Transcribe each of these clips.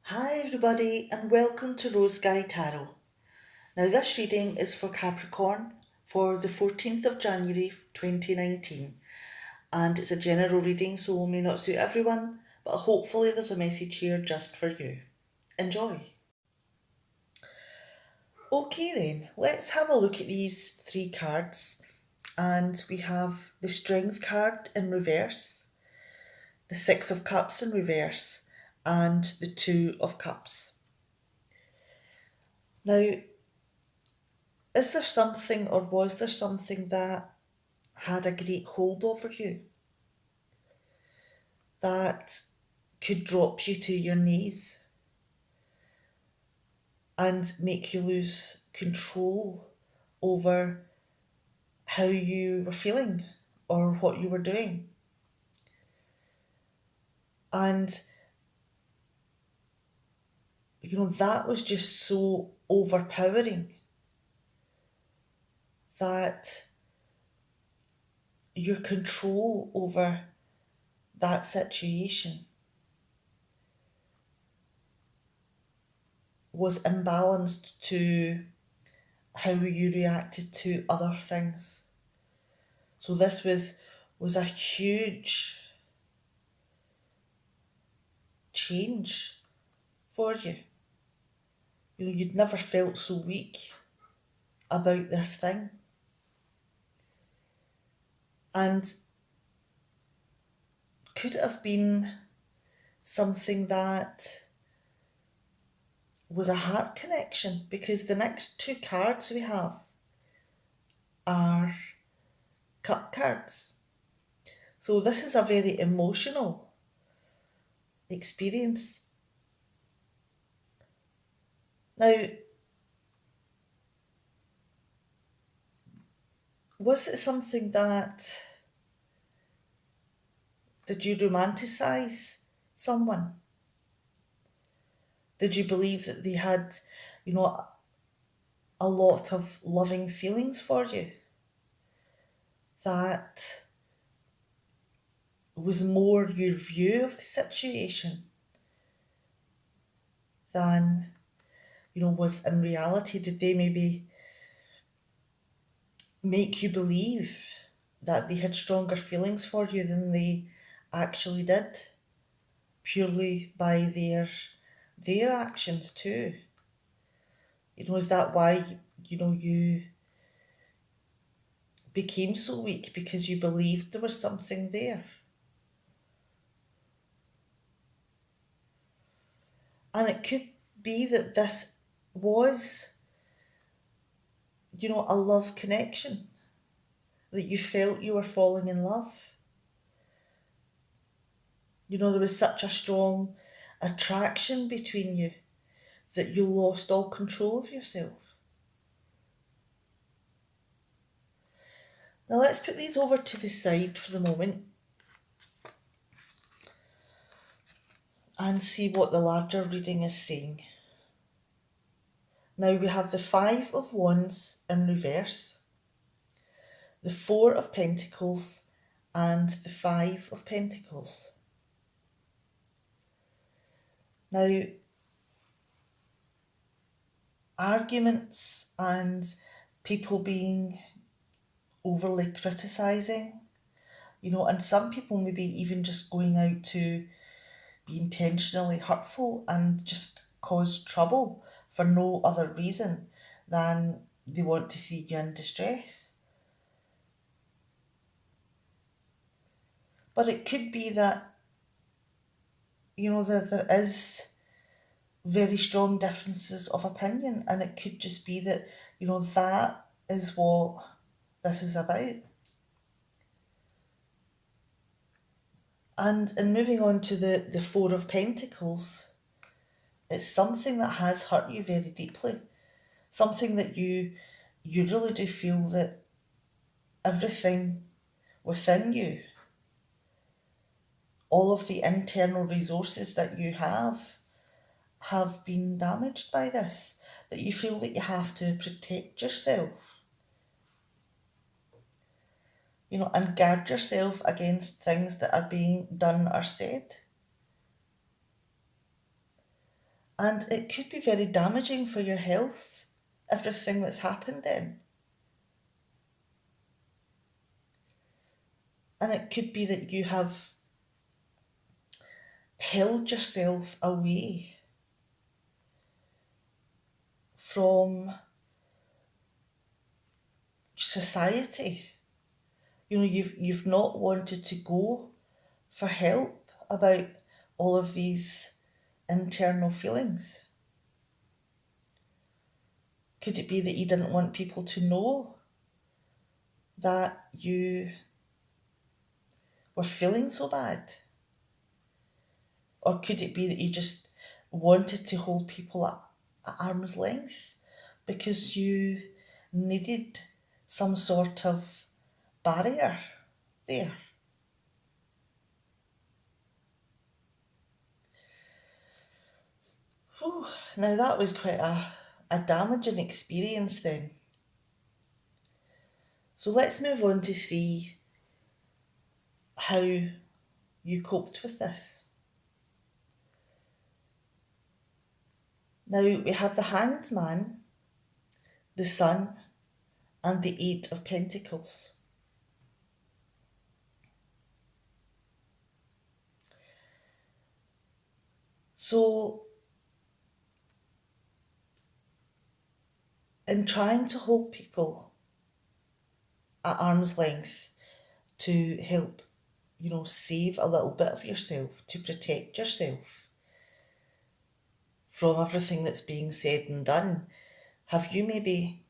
Hi everybody and welcome to Rose Sky Tarot. Now this reading is for Capricorn for the 14th of January 2019 and it's a general reading so it may not suit everyone but hopefully there's a message here just for you. Enjoy! Okay then, let's have a look at these three cards and we have the Strength card in reverse, the Six of Cups in reverse and the Two of Cups. Now, is there something or was there something that had a great hold over you that could drop you to your knees and make you lose control over how you were feeling or what you were doing? And, that was just so overpowering that your control over that situation was imbalanced to how you reacted to other things. So this was a huge change for you. You'd never felt so weak about this thing. And could it have been something that was a heart connection? Because the next two cards we have are cup cards. So this is a very emotional experience. Now, was it something did you romanticize someone? Did you believe that they had, a lot of loving feelings for you? That was more your view of the situation than, was in reality? Did they maybe make you believe that they had stronger feelings for you than they actually did, purely by their actions too? Is that why, you became so weak, because you believed there was something there? And it could be that this was, a love connection, that you felt you were falling in love. There was such a strong attraction between you that you lost all control of yourself. Now let's put these over to the side for the moment and see what the larger reading is saying. Now we have the Five of Wands in reverse, the Four of Pentacles and the Five of Pentacles. Now, arguments and people being overly criticising, and some people maybe even just going out to be intentionally hurtful and just cause trouble for no other reason than they want to see you in distress. But it could be that, that there is very strong differences of opinion, and it could just be that, that is what this is about. And in moving on to the Four of Pentacles, it's something that has hurt you very deeply. Something that you really do feel that everything within you, all of the internal resources that you have been damaged by this, that you feel that you have to protect yourself and guard yourself against things that are being done or said. And it could be very damaging for your health, everything that's happened then. And it could be that you have held yourself away from society. You've not wanted to go for help about all of these internal feelings. Could it be that you didn't want people to know that you were feeling so bad? Or could it be that you just wanted to hold people at arm's length because you needed some sort of barrier there? Whew. Now that was quite a damaging experience then. So let's move on to see how you coped with this. Now we have the Hanged Man, the Sun, and the Eight of Pentacles. So, in trying to hold people at arm's length to help, save a little bit of yourself, to protect yourself from everything that's being said and done, have you maybe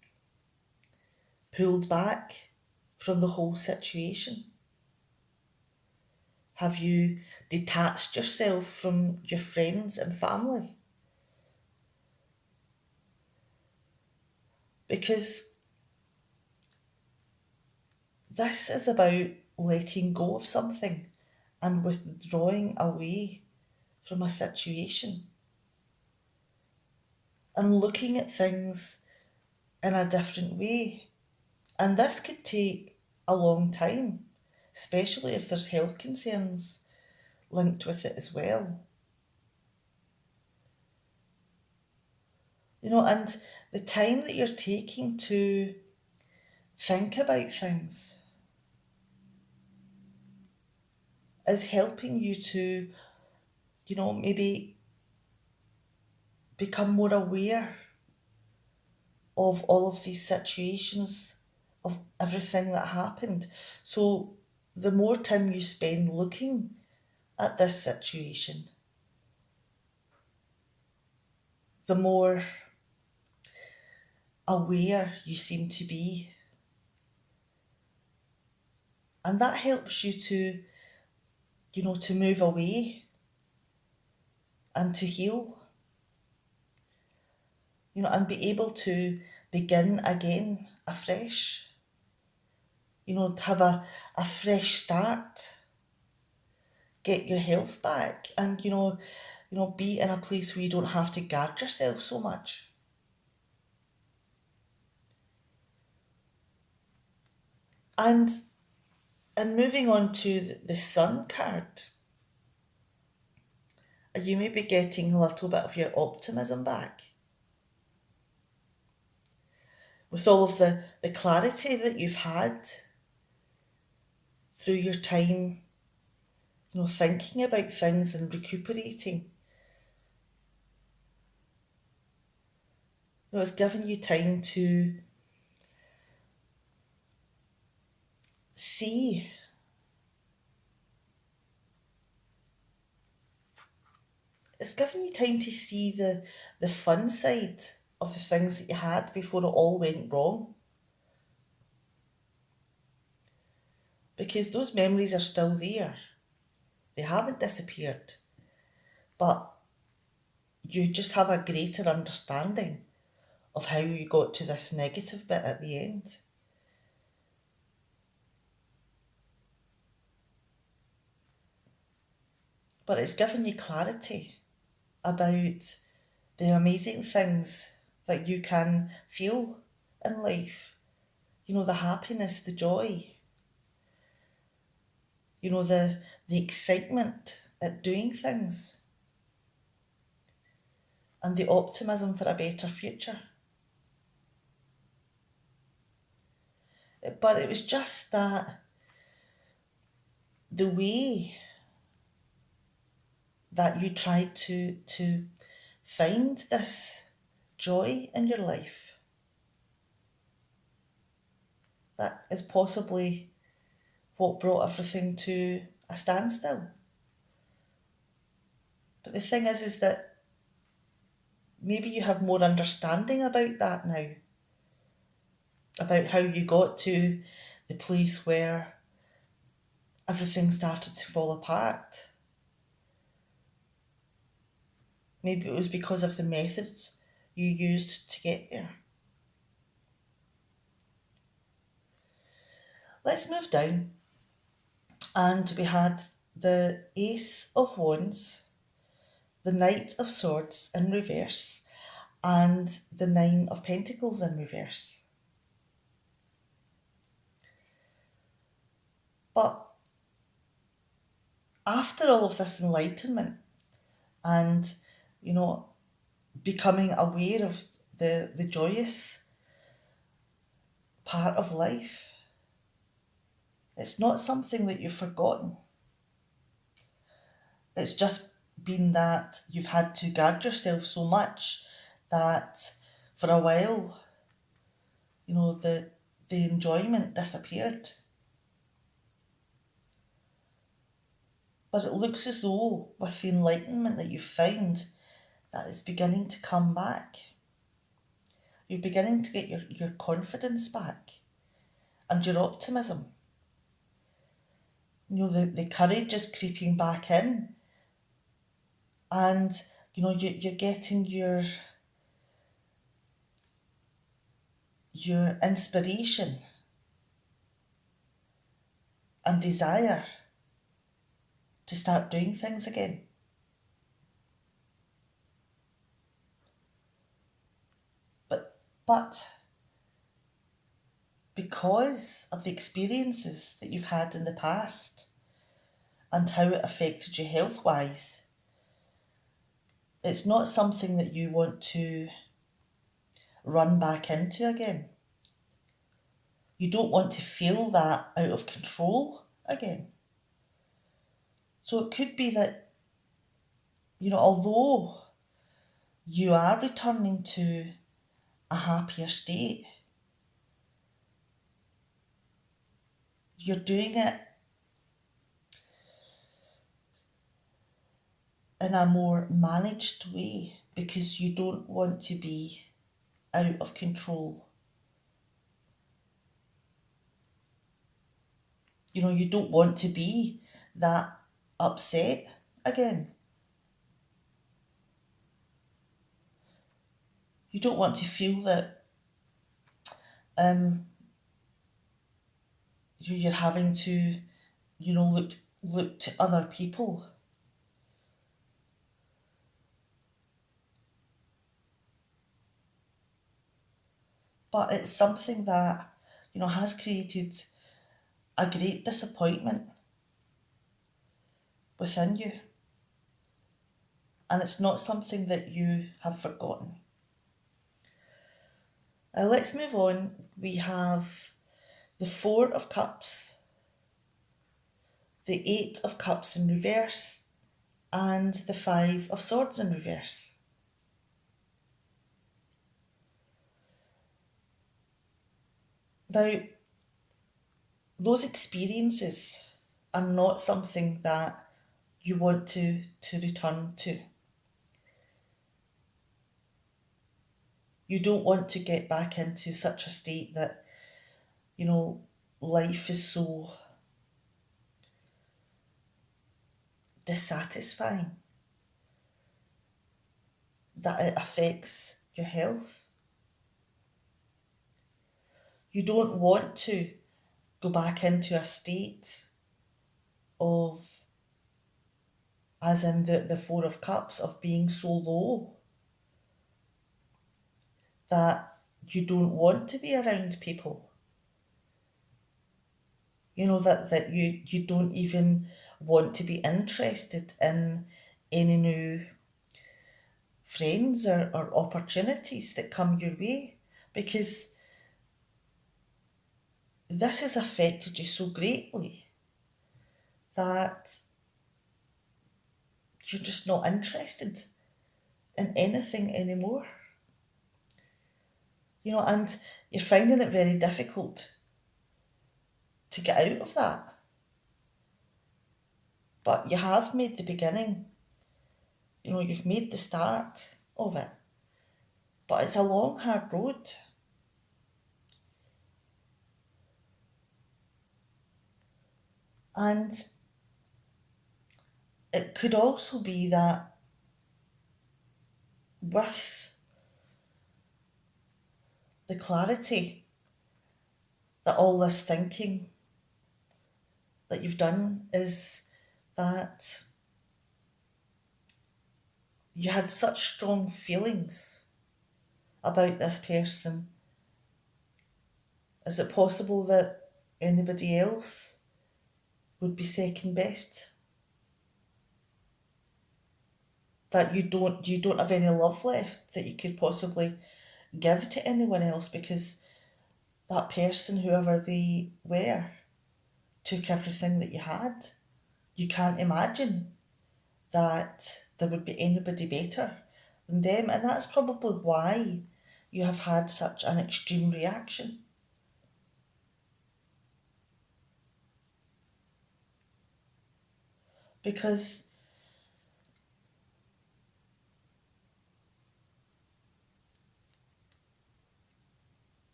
pulled back from the whole situation? Have you detached yourself from your friends and family? Because this is about letting go of something and withdrawing away from a situation and looking at things in a different way. And this could take a long time, especially if there's health concerns linked with it as well. And the time that you're taking to think about things is helping you to, maybe become more aware of all of these situations, of everything that happened. So the more time you spend looking at this situation, the more aware you seem to be. And that helps you to, to move away and to heal, and be able to begin again afresh, have a fresh start, get your health back, and, be in a place where you don't have to guard yourself so much. And moving on to the Sun card, you may be getting a little bit of your optimism back. With all of the clarity that you've had through your time, thinking about things and recuperating. It's given you time to see the fun side of the things that you had before it all went wrong. Because those memories are still there. They haven't disappeared. But you just have a greater understanding of how you got to this negative bit at the end. But it's given you clarity about the amazing things that you can feel in life. The happiness, the joy. the excitement at doing things and the optimism for a better future. But it was just that the way that you tried to find this joy in your life that is possibly what brought everything to a standstill. But the thing is that maybe you have more understanding about that now, about how you got to the place where everything started to fall apart. Maybe it was because of the methods you used to get there. Let's move down, and we had the Ace of Wands, the Knight of Swords in reverse, and the Nine of Pentacles in reverse. But after all of this enlightenment and, becoming aware of the joyous part of life, it's not something that you've forgotten. It's just been that you've had to guard yourself so much that for a while, the enjoyment disappeared. But it looks as though with the enlightenment that you've found, that it's beginning to come back. You're beginning to get your confidence back and your optimism. The courage is creeping back in, and you're getting your inspiration and desire to start doing things again. But because of the experiences that you've had in the past and how it affected you health-wise, it's not something that you want to run back into again. You don't want to feel that out of control again. So it could be that, although you are returning to a happier state, you're doing it in a more managed way because you don't want to be out of control. You don't want to be that upset again. You don't want to feel that you're having to, look to other people. But it's something that, has created a great disappointment within you. And it's not something that you have forgotten. Let's move on. We have the Four of Cups, the Eight of Cups in reverse, and the Five of Swords in reverse. Now, those experiences are not something that you want to return to. You don't want to get back into such a state that, life is so dissatisfying that it affects your health. You don't want to go back into a state of, as in the Four of Cups, of being so low that you don't want to be around people. that you don't even want to be interested in any new friends or opportunities that come your way, because this has affected you so greatly that you're just not interested in anything anymore. And you're finding it very difficult to get out of that. But you have made the beginning. You've made the start of it. But it's a long, hard road. And it could also be that with the clarity that all this thinking that you've done is that you had such strong feelings about this person. Is it possible that anybody else would be second best? That you don't have any love left that you could possibly give to anyone else, because that person, whoever they were, took everything that you had. You can't imagine that there would be anybody better than them, and that's probably why you have had such an extreme reaction. Because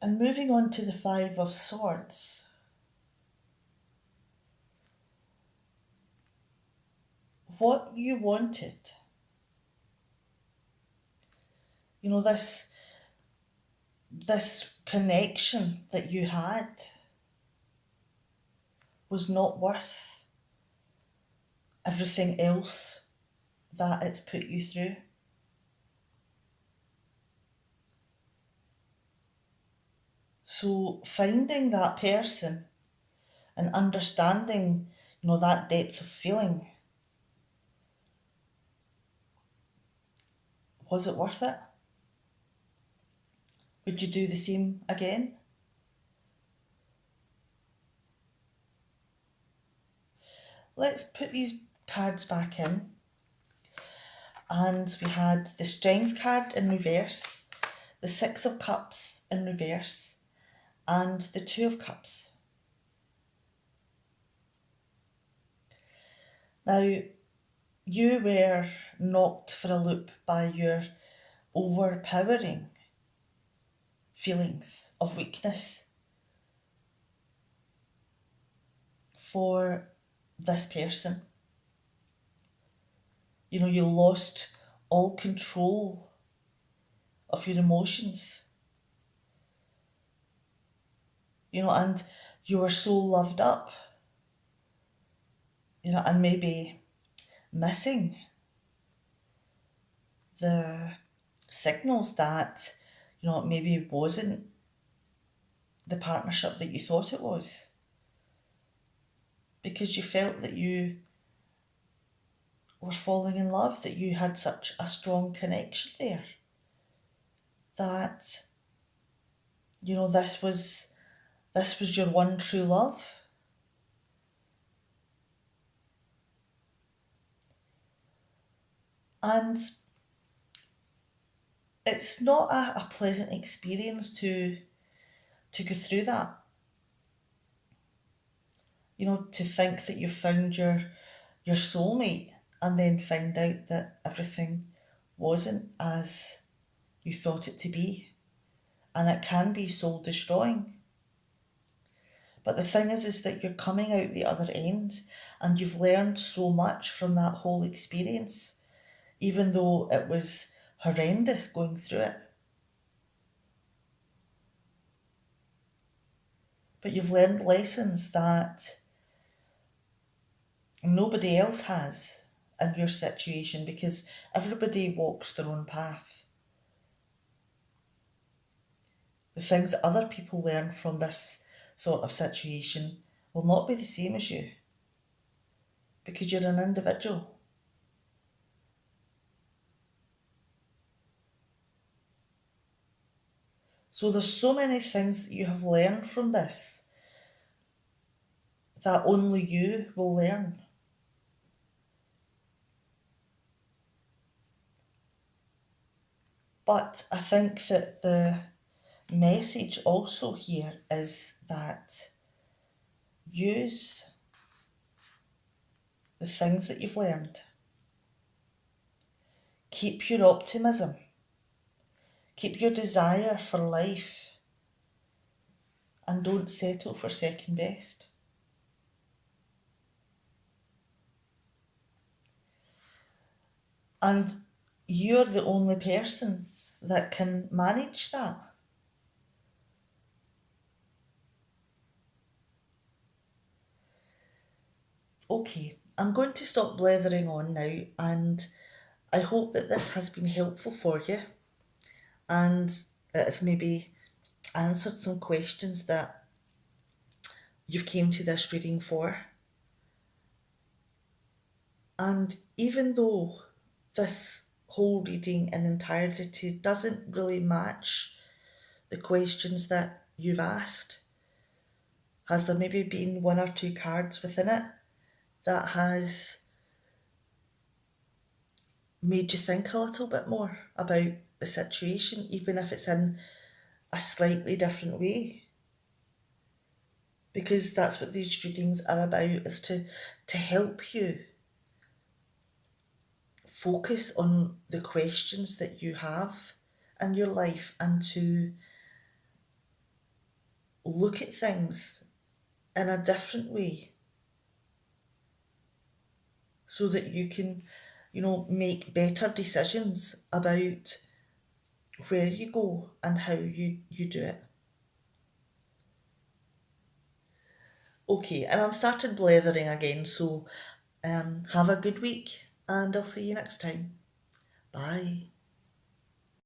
and moving on to the Five of Swords, what you wanted, this connection that you had was not worth everything else that it's put you through. So finding that person and understanding, that depth of feeling, was it worth it? Would you do the same again? Let's put these cards back in. And we had the Strength card in reverse, the Six of Cups in reverse, and the Two of Cups. Now, you were knocked for a loop by your overpowering feelings of weakness for this person. You lost all control of your emotions. And you were so loved up, and maybe missing the signals that, maybe it wasn't the partnership that you thought it was. Because you felt that you were falling in love, that you had such a strong connection there. That, this was your one true love. And it's not a pleasant experience to go through that. To think that you found your soulmate and then find out that everything wasn't as you thought it to be. And it can be soul destroying. But the thing is that you're coming out the other end and you've learned so much from that whole experience, even though it was horrendous going through it. But you've learned lessons that nobody else has in your situation, because everybody walks their own path. The things that other people learn from this sort of situation will not be the same as you because you're an individual. So there's so many things that you have learned from this that only you will learn. But I think that the message also here is that use the things that you've learned. Keep your optimism. Keep your desire for life and don't settle for second best. And you're the only person that can manage that. Okay, I'm going to stop blethering on now, and I hope that this has been helpful for you and it has maybe answered some questions that you've came to this reading for. And even though this whole reading in entirety doesn't really match the questions that you've asked, has there maybe been one or two cards within it that has made you think a little bit more about the situation, even if it's in a slightly different way? Because that's what these readings are about, is to help you focus on the questions that you have in your life and to look at things in a different way so that you can, make better decisions about where you go and how you do it. Okay, and I'm started blethering again, so have a good week and I'll see you next time. Bye.